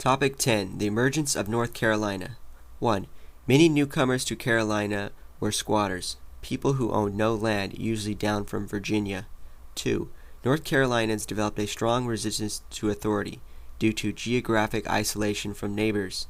Topic 10. The emergence of North Carolina. 1. Many newcomers to Carolina were squatters, people who owned no land, usually down from Virginia. 2. North Carolinians developed a strong resistance to authority due to geographic isolation from neighbors.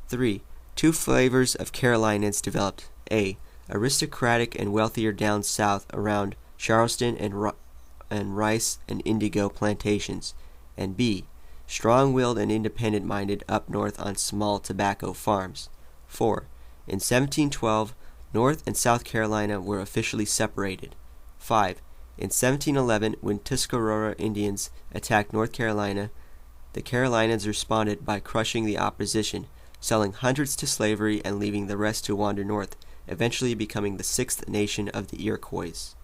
3. Two flavors of Carolinians developed. A. Aristocratic and wealthier down south around Charleston and rice and indigo plantations. And B. Strong-willed and independent-minded up north on small tobacco farms. 4. In 1712, North and South Carolina were officially separated. 5. In 1711, when Tuscarora Indians attacked North Carolina, the Carolinians responded by crushing the opposition, selling hundreds to slavery and leaving the rest to wander north, eventually becoming the sixth nation of the Iroquois.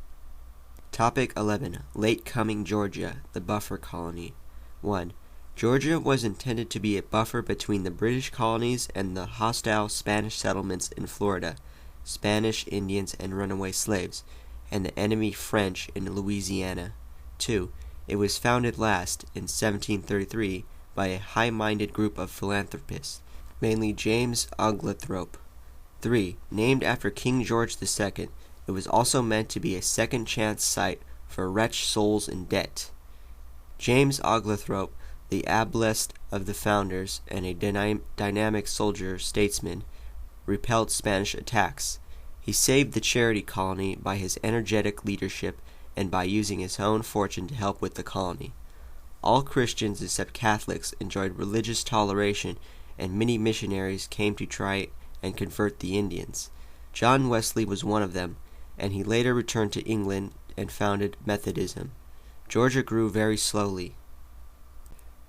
Topic 11. Late coming Georgia, the buffer colony. 1. Georgia was intended to be a buffer between the British colonies and the hostile Spanish settlements in Florida, Spanish Indians and runaway slaves, and the enemy French in Louisiana. 2. It was founded last, in 1733, by a high-minded group of philanthropists, mainly James Oglethorpe. 3. Named after King George II, it was also meant to be a second-chance site for wretched souls in debt. James Oglethorpe, the ablest of the founders and a dynamic soldier-statesman, repelled Spanish attacks. He saved the charity colony by his energetic leadership and by using his own fortune to help with the colony. All Christians except Catholics enjoyed religious toleration, and many missionaries came to try and convert the Indians. John Wesley was one of them, and he later returned to England and founded Methodism. Georgia grew very slowly.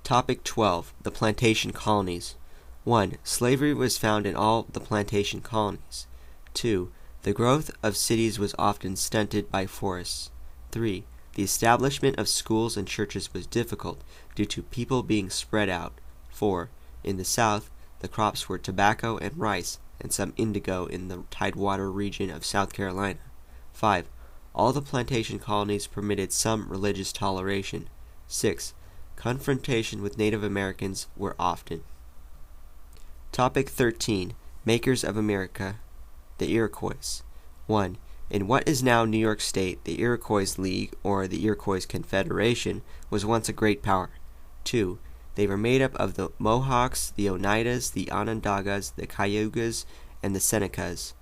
Topic 12. The plantation colonies. 1. Slavery was found in all the plantation colonies. 2. The growth of cities was often stunted by forests. 3. The establishment of schools and churches was difficult due to people being spread out. 4. In the South, the crops were tobacco and rice, and some indigo in the Tidewater region of South Carolina. 5. All the plantation colonies permitted some religious toleration. 6. Confrontation with Native Americans were often. Topic 13. Makers of America. The Iroquois. 1. In what is now New York State, the Iroquois League, or the Iroquois Confederation, was once a great power. 2. They were made up of the Mohawks, the Oneidas, the Onondagas, the Cayugas, and the Senecas.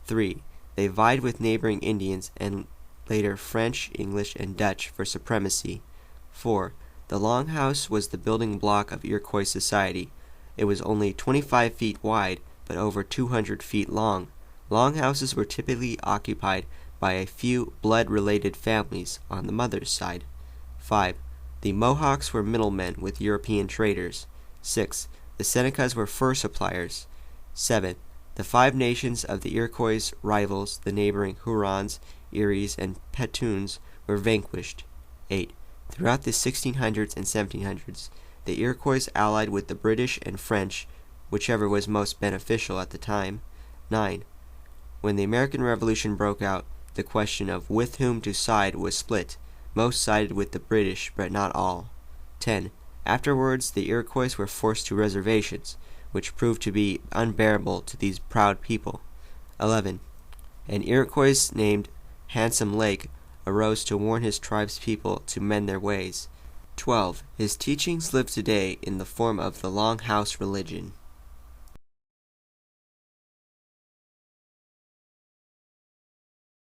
3. They vied with neighboring Indians and later French, English, and Dutch for supremacy. 4. The Longhouse was the building block of Iroquois society. It was only 25 feet wide, but over 200 feet long. Longhouses were typically occupied by a few blood-related families on the mother's side. 5. The Mohawks were middlemen with European traders. 6. The Senecas were fur suppliers. 7. The Five Nations of the Iroquois rivals, the neighboring Hurons, Eries, and Petuns, were vanquished. 8. Throughout the 1600s and 1700s, the Iroquois allied with the British and French, whichever was most beneficial at the time. 9. When the American Revolution broke out, the question of with whom to side was split. Most sided with the British, but not all. 10. Afterwards, the Iroquois were forced to reservations, which proved to be unbearable to these proud people. 11. An Iroquois named Handsome Lake arose to warn his tribe's people to mend their ways. 12. His teachings live today in the form of the Longhouse religion.